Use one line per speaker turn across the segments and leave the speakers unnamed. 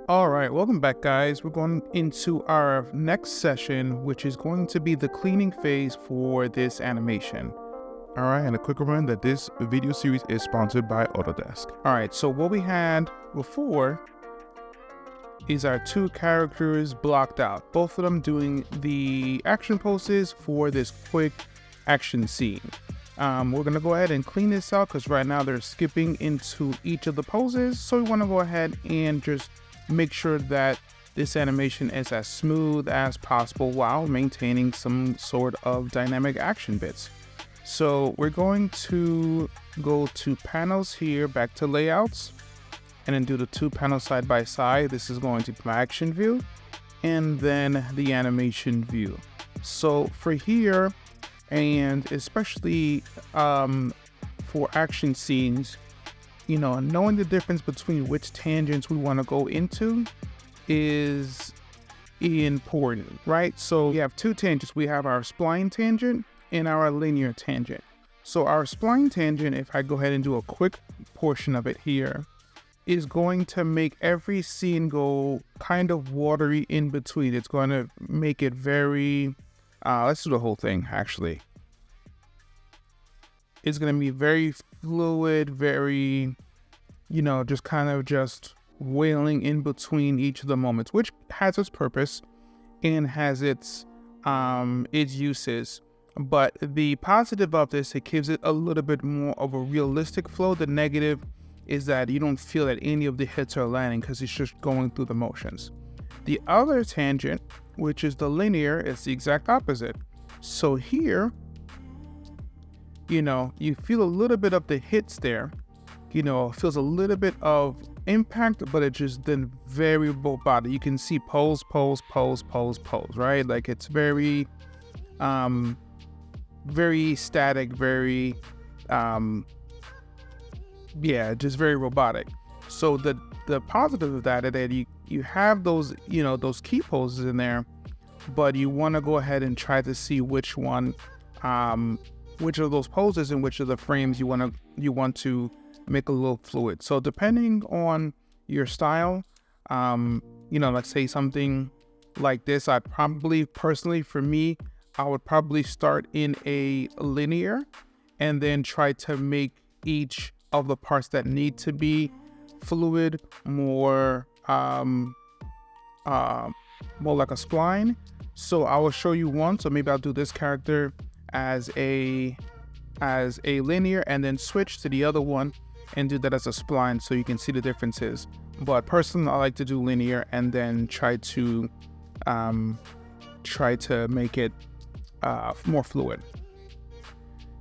All right, welcome back, guys. We're going into our next session, which is going to be the cleaning phase for this animation. All right, and a quick reminder that this video series is sponsored by Autodesk. All right, so what we had before is our two characters blocked out, both of them doing the action poses for this quick action scene. We're gonna go ahead and clean this out because right now they're skipping into each of the poses. So we wanna go ahead and just make sure that this animation is as smooth as possible while maintaining some sort of dynamic action bits. So we're going to go to panels here, back to layouts, and then do the two panels side by side. This is going to be my action view and then the animation view. So for here, and especially for action scenes, you know, knowing the difference between which tangents we want to go into is important, right? So we have two tangents. We have our spline tangent and our linear tangent. So our spline tangent, if I go ahead and do a quick portion of it here, is going to make every scene go kind of watery in between. It's going to make it very, let's do the whole thing actually. It's going to be very fluid, very, you know, just kind of just wailing in between each of the moments, which has its purpose and has its uses. But the positive of this, it gives it a little bit more of a realistic flow. The negative is that you don't feel that any of the hits are landing because it's just going through the motions. The other tangent, which is the linear, is the exact opposite. So here, you know, you feel a little bit of the hits there, you know, feels a little bit of impact, but it's just then very robotic. You can see pose, right? Like it's very, very static, very, yeah, just very robotic. So the positive of that is that you have those, you know, those key poses in there, but you want to go ahead and try to see which one, which of those poses and which of the frames you want to make a little fluid. So depending on your style, you know, let's say something like this, I'd probably, personally for me, I would probably start in a linear and then try to make each of the parts that need to be fluid more more like a spline. So I will show you one. So maybe I'll do this character as a linear and then switch to the other one and do that as a spline so you can see the differences. But personally, I like to do linear and then try to make it more fluid.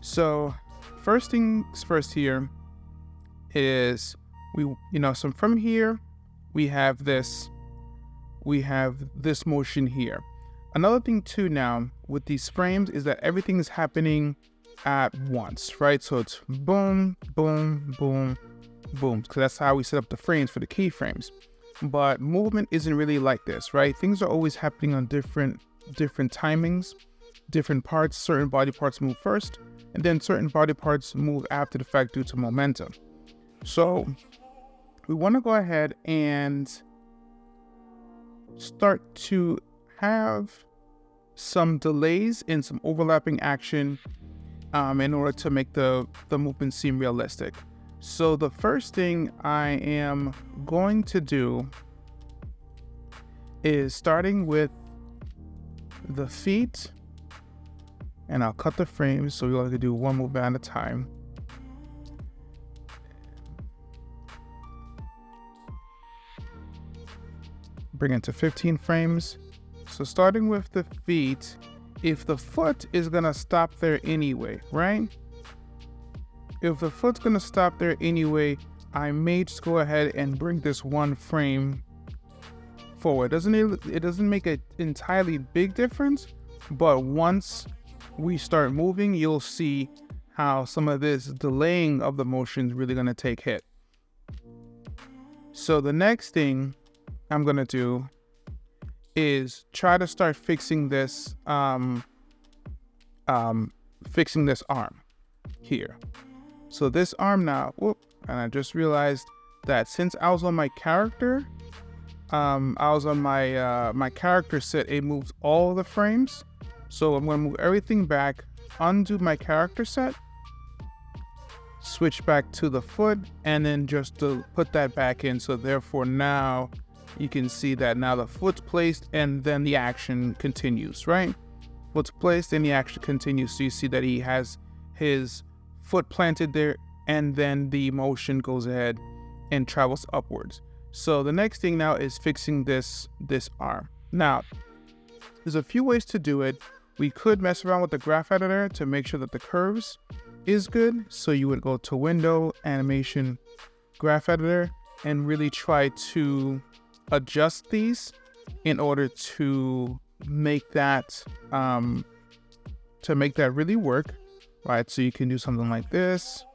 So first things first here is so from here we have this motion here. Another thing too now with these frames is that everything is happening at once, right? So it's boom, boom, boom, boom, because that's how we set up the frames for the keyframes. But movement isn't really like this, right? Things are always happening on different timings, different parts. Certain body parts move first, and then certain body parts move after the fact due to momentum. So we want to go ahead and start to have some delays and some overlapping action in order to make the movement seem realistic. So the first thing I am going to do is starting with the feet, and I'll cut the frames so we only do one movement at a time. Bring it to 15 frames. So starting with the feet, if the foot is gonna stop there anyway, right? If the foot's gonna stop there anyway, I may just go ahead and bring this one frame forward. It doesn't make an entirely big difference, but once we start moving, you'll see how some of this delaying of the motion is really gonna take hit. So the next thing I'm gonna do is try to start fixing this arm here. So this arm now, and I just realized that since I was on my character, I was on my my character set, it moves all the frames. So I'm gonna move everything back, undo my character set, switch back to the foot, and then just to put that back in. So therefore now you can see that now the foot's placed and then the action continues, right? Foot's placed and the action continues. So you see that he has his foot planted there and then the motion goes ahead and travels upwards. So the next thing now is fixing this arm. Now, there's a few ways to do it. We could mess around with the graph editor to make sure that the curves is good. So you would go to Window, Animation, Graph Editor, and really try to adjust these in order to make that really work, right? So you can do something like this.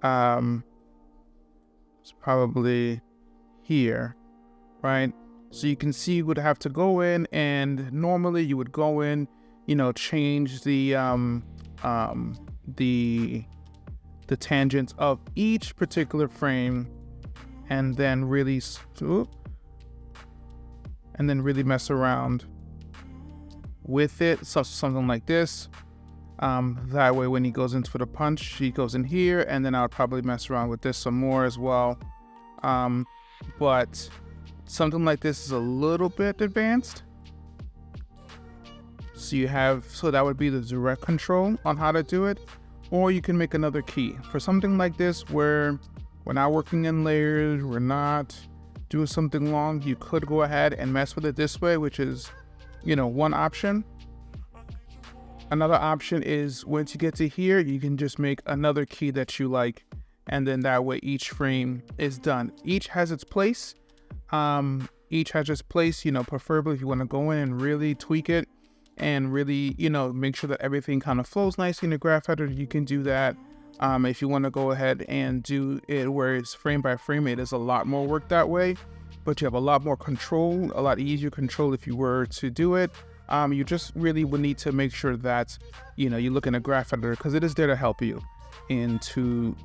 It's probably here, right? So you can see you would have to go in, and normally you would go in, you know, change the tangents of each particular frame, and then really mess around with it. So something like this. That way when he goes into the punch, he goes in here, and then I'll probably mess around with this some more as well. But something like this is a little bit advanced. So that would be the direct control on how to do it. Or you can make another key. For something like this where we're not working in layers, we're not doing something long, you could go ahead and mess with it this way, which is, you know, one option. Another option is once you get to here, you can just make another key that you like, and then that way each frame is done. Each has its place. You know, preferably if you want to go in and really tweak it and really, you know, make sure that everything kind of flows nicely in the graph editor, you can do that. If you want to go ahead and do it where it's frame by frame, it is a lot more work that way, but you have a lot more control, a lot easier control if you were to do it. You just really would need to make sure that, you know, you look in a graph editor because it is there to help you and to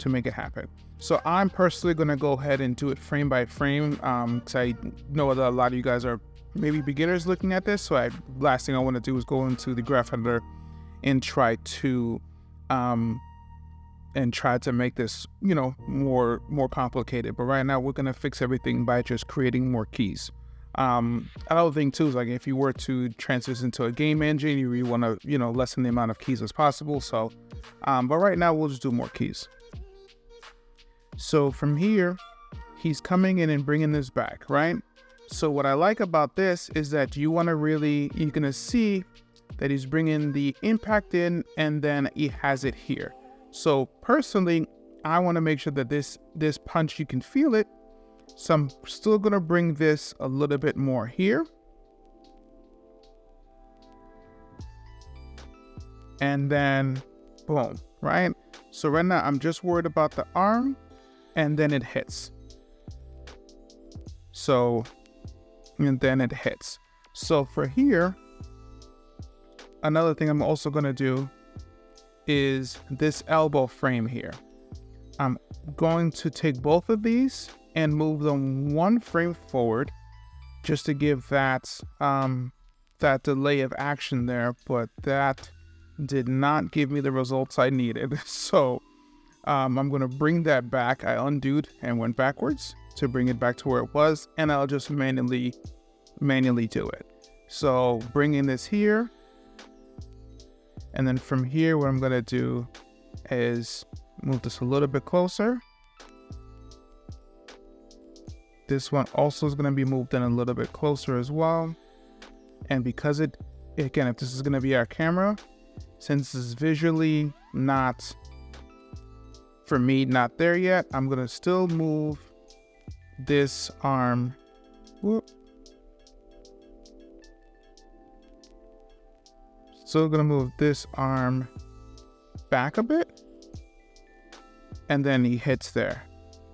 make it happen. So I'm personally going to go ahead and do it frame by frame because I know that a lot of you guys are maybe beginners looking at this. So last thing I want to do is go into the graph editor and try to make this, you know, more complicated. But right now we're going to fix everything by just creating more keys. Another thing too is like if you were to transition into a game engine, you really want to, you know, lessen the amount of keys as possible. So, but right now we'll just do more keys. So from here, he's coming in and bringing this back, right? So what I like about this is that you're going to see that he's bringing the impact in and then he has it here. So personally, I want to make sure that this punch, you can feel it. So I'm still going to bring this a little bit more here. And then boom, right? So right now I'm just worried about the arm and then it hits. So, and then it hits. So for here, another thing I'm also going to do is this elbow frame here. I'm going to take both of these and move them one frame forward just to give that that delay of action there, but that did not give me the results I needed. So I'm going to bring that back. I undoed and went backwards to bring it back to where it was, and I'll just manually do it. So bringing this here, and then from here what I'm going to do is move this a little bit closer. This one also is going to be moved in a little bit closer as well. And because again, if this is going to be our camera, since it's visually not, for me, not there yet, I'm going to still move this arm. Whoop. Still going to move this arm back a bit. And then he hits there.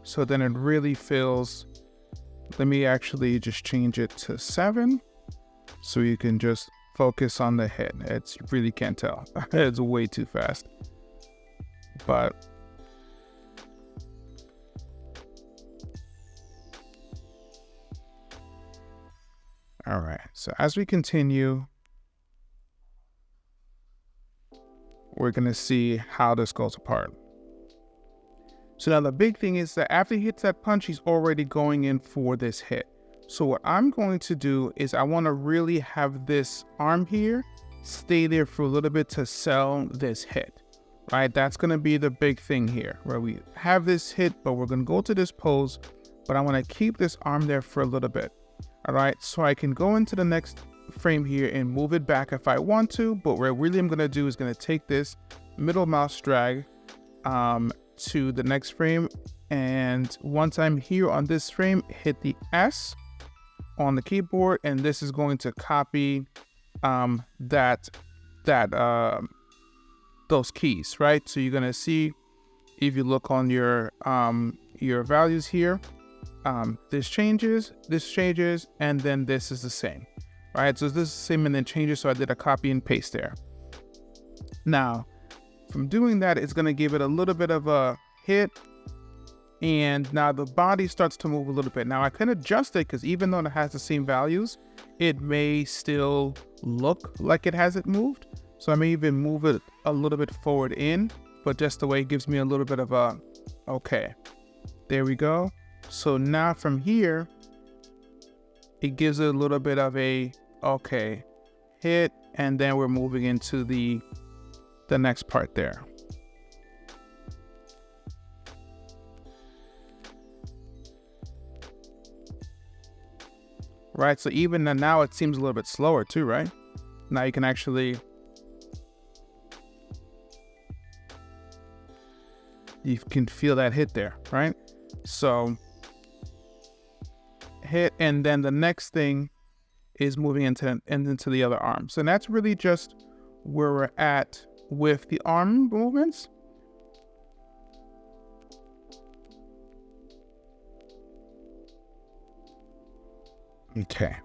So then it really feels, let me actually just change it to 7. So you can just focus on the hit. You really can't tell. It's way too fast. But All right, so as we continue, we're gonna see how this goes apart. So now the big thing is that after he hits that punch, he's already going in for this hit. So what I'm going to do is I wanna really have this arm here stay there for a little bit to sell this hit, right? That's gonna be the big thing here, where we have this hit, but we're gonna go to this pose, but I wanna keep this arm there for a little bit. All right, so I can go into the next frame here and move it back if I want to, but what really I'm gonna do is gonna take this middle mouse drag to the next frame, and once I'm here on this frame, hit the S on the keyboard, and this is going to copy those keys, right? So you're gonna see, if you look on your values here, this changes, and then this is the same, right? So this is the same and then changes, so I did a copy and paste there. Now, from doing that, it's gonna give it a little bit of a hit, and now the body starts to move a little bit. Now I can adjust it, because even though it has the same values, it may still look like it hasn't moved. So I may even move it a little bit forward in, but just the way it gives me a little bit of a, okay, there we go. So now from here, it gives it a little bit of a, okay, hit, and then we're moving into the next part there. Right, so even now it seems a little bit slower too, right? Now you can actually, you can feel that hit there, right? So hit, and then the next thing is moving into the other arm. So that's really just where we're at with the arm movements. Okay.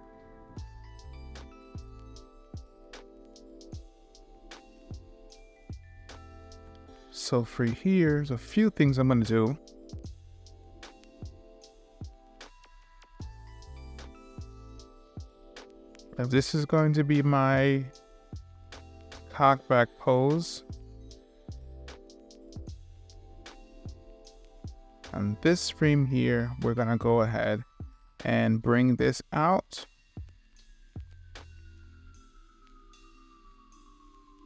So for here, there's a few things I'm going to do. Now this is going to be my cock back pose. On this frame here, we're going to go ahead and bring this out.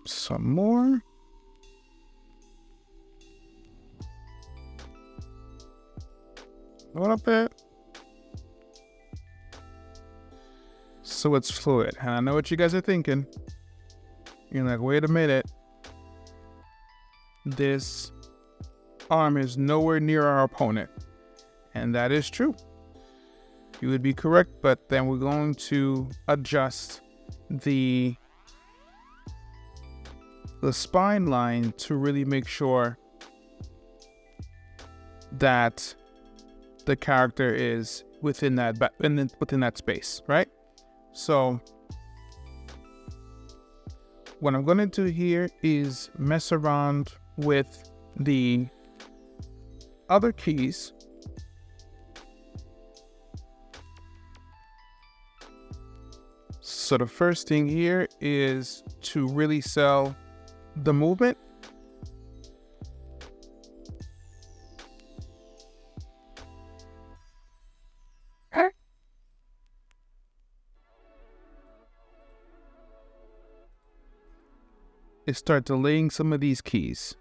Some more. A little bit. So it's fluid. And I know what you guys are thinking. You're like, wait a minute. This arm is nowhere near our opponent. And that is true. You would be correct, but then we're going to adjust the spine line to really make sure that the character is within that space, right? So what I'm going to do here is mess around with the other keys. So the first thing here is to really sell the movement. Is start delaying some of these keys.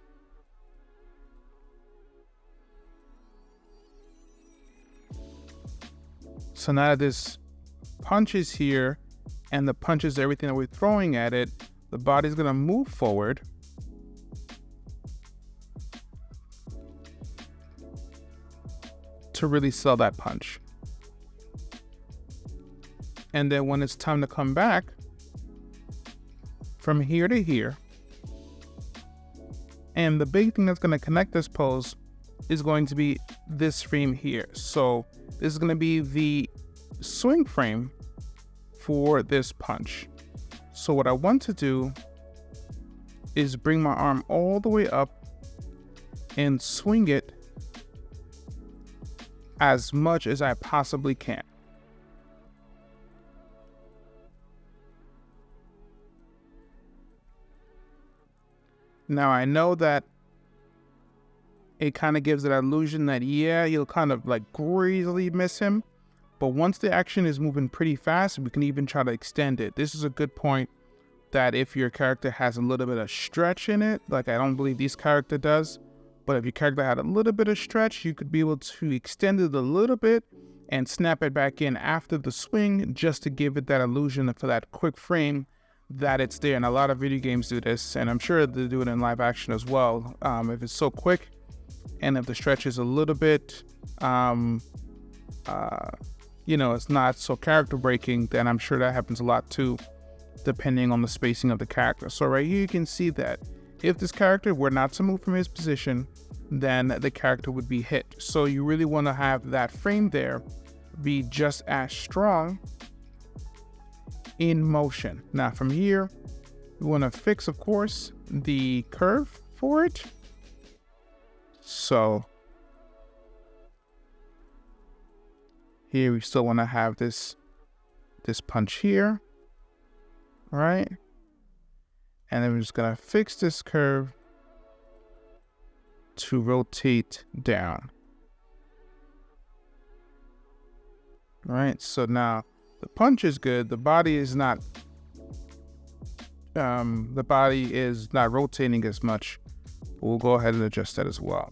So now that this punch is here, and the punch is everything that we're throwing at it, the body's gonna move forward. To really sell that punch. And then when it's time to come back, from here to here, and the big thing that's gonna connect this pose is going to be this frame here. So this is gonna be the swing frame for this punch. So what I want to do is bring my arm all the way up and swing it as much as I possibly can. Now I know that it kind of gives that illusion that, yeah, you'll kind of like greasily miss him. But once the action is moving pretty fast, we can even try to extend it. This is a good point that if your character has a little bit of stretch in it, like I don't believe this character does, but if your character had a little bit of stretch, you could be able to extend it a little bit and snap it back in after the swing just to give it that illusion for that quick frame that it's there. And a lot of video games do this, and I'm sure they do it in live action as well. If it's so quick and if the stretch is a little bit, it's not so character breaking, then I'm sure that happens a lot too, depending on the spacing of the character. So right here you can see that if this character were not to move from his position, then the character would be hit. So you really want to have that frame there be just as strong in motion. Now from here, we want to fix, of course, the curve for it. So here we still want to have this punch here. All right. And then we're just going to fix this curve to rotate down. All right. So now the punch is good. The body is not rotating as much. We'll go ahead and adjust that as well.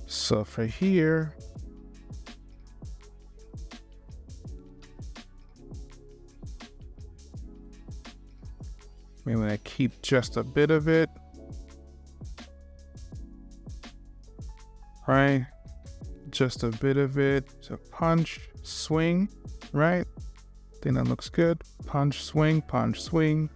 So for here, we want to keep just a bit of it, right? Just a bit of it. So punch, swing, right? I think that looks good. Punch, swing, punch, swing.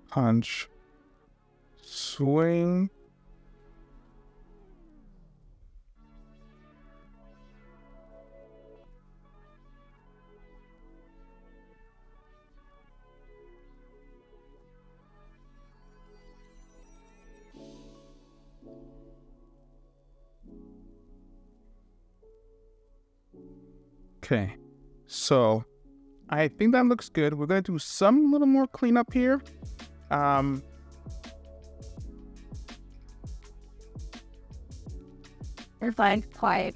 Punch, swing. Okay, so I think that looks good. We're going to do some little more cleanup here.
You're fine. Quiet.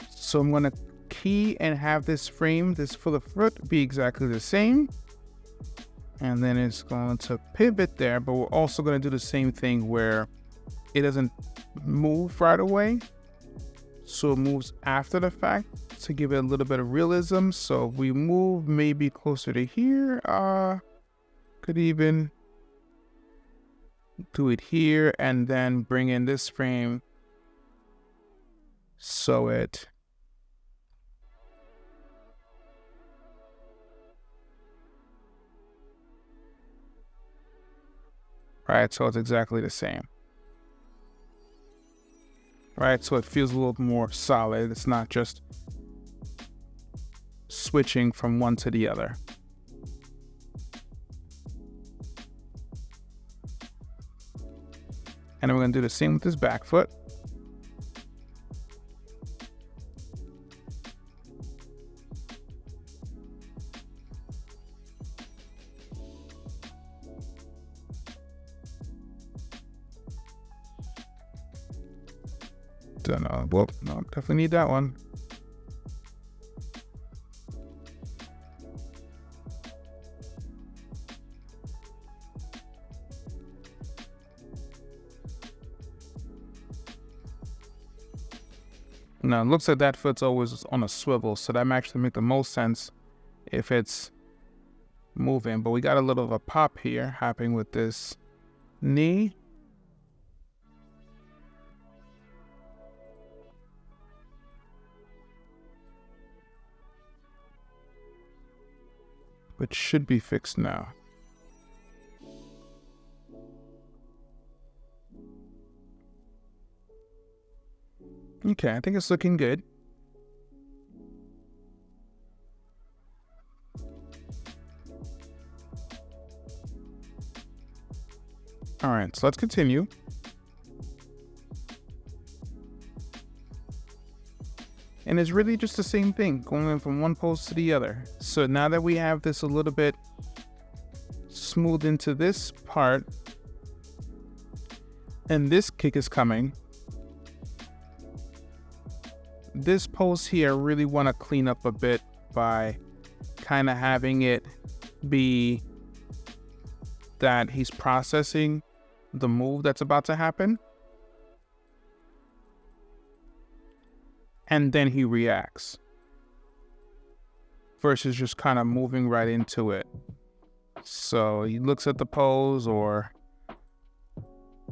So I'm going to key and have this frame, this for the foot, be exactly the same. And then it's going to pivot there, but we're also going to do the same thing where it doesn't move right away. So it moves after the fact to give it a little bit of realism. So if we move maybe closer to here, could even do it here and then bring in this frame so it right, so it's exactly the same. Right, so it feels a little more solid. It's not just switching from one to the other. And we're going to do the same with this back foot. Don't know. Well, no, definitely need that one. Now, it looks like that foot's always on a swivel, so that might actually make the most sense if it's moving. But we got a little of a pop here happening with this knee. Which should be fixed now. Okay, I think it's looking good. All right, so let's continue. And it's really just the same thing, going from one pose to the other. So now that we have this a little bit smoothed into this part, and this kick is coming, this pose here, I really want to clean up a bit by kind of having it be that he's processing the move that's about to happen, and then he reacts, versus just kind of moving right into it. So he looks at the pose, or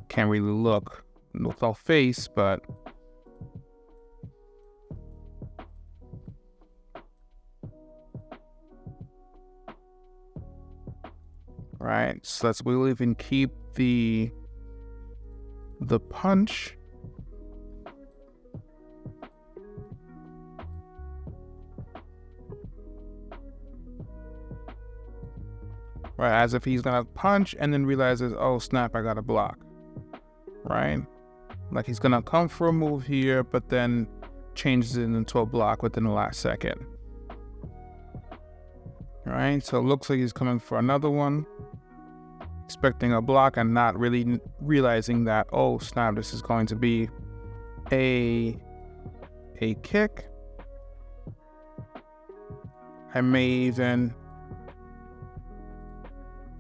can't really look with our face, but right, so we'll even keep the punch. Right, as if he's gonna punch and then realizes, oh snap, I gotta block. Right? Like he's gonna come for a move here, but then changes it into a block within the last second. Right, so it looks like he's coming for another one, expecting a block and not really realizing that, oh snap, this is going to be a kick. I may even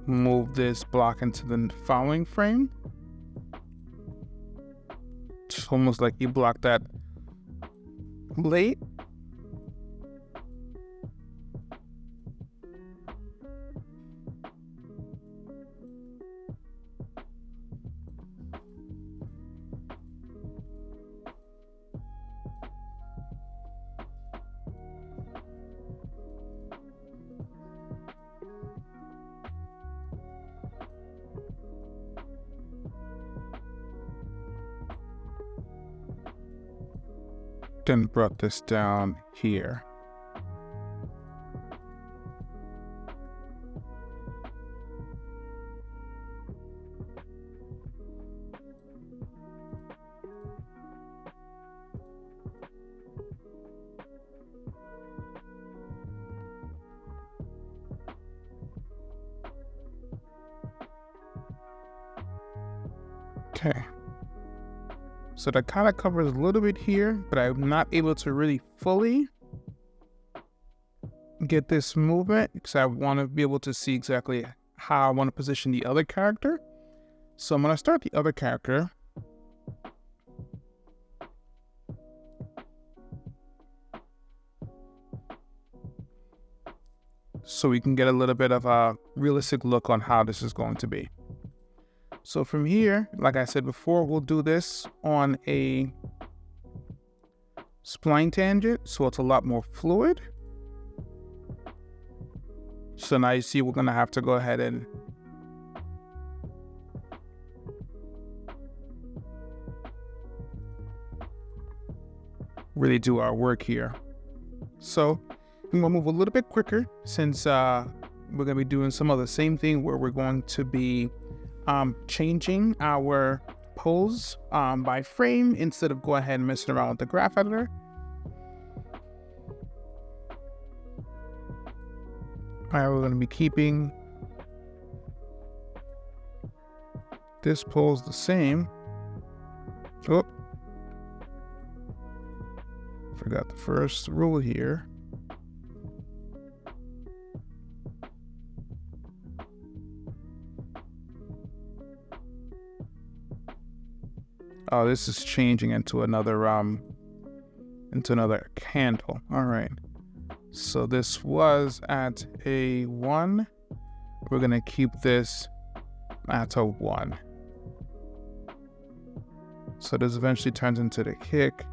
move this block into the following frame. It's almost like you blocked that late. Then brought this down here. Okay. So that kind of covers a little bit here, but I'm not able to really fully get this movement because I want to be able to see exactly how I want to position the other character. So I'm going to start the other character. So we can get a little bit of a realistic look on how this is going to be. So from here, like I said before, we'll do this on a spline tangent, so it's a lot more fluid. So now you see we're gonna have to go ahead and really do our work here. So I'm gonna move a little bit quicker since we're gonna be doing some of the same thing where we're going to be changing our pose by frame instead of go ahead and messing around with the graph editor. All right, we're going to be keeping this pose the same. Oh, forgot the first rule here. Oh, this is changing into another candle. All right. So this was at a 1. We're gonna keep this at a 1. So this eventually turns into the kick,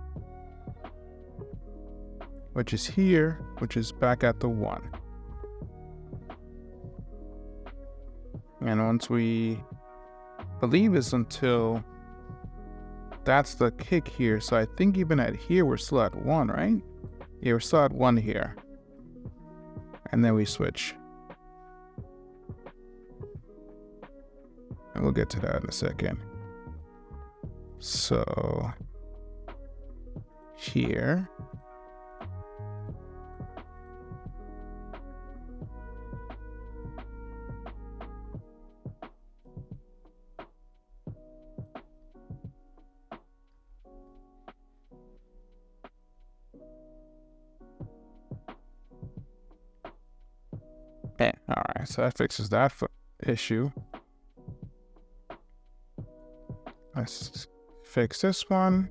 which is here, which is back at the 1. And once we believe it's until that's the kick here. So I think even at here, we're still at 1, right? Yeah, we're still at 1 here. And then we switch. And we'll get to that in a second. So here. All right, so that fixes that issue. Let's fix this one.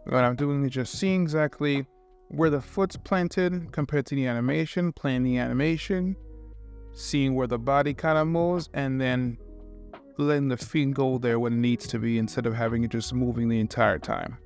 What I'm doing is just seeing exactly where the foot's planted compared to the animation, playing the animation, seeing where the body kind of moves, and then letting the feet go there when it needs to be instead of having it just moving the entire time.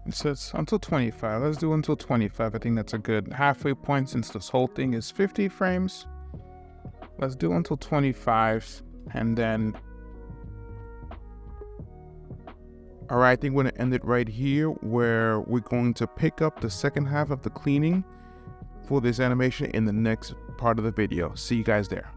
It says until 25. Let's do until 25. I think that's a good halfway point since this whole thing is 50 frames. Let's do until 25 and then... All right, I think we're gonna end it right here where we're going to pick up the second half of the cleaning for this animation in the next part of the video. See you guys there.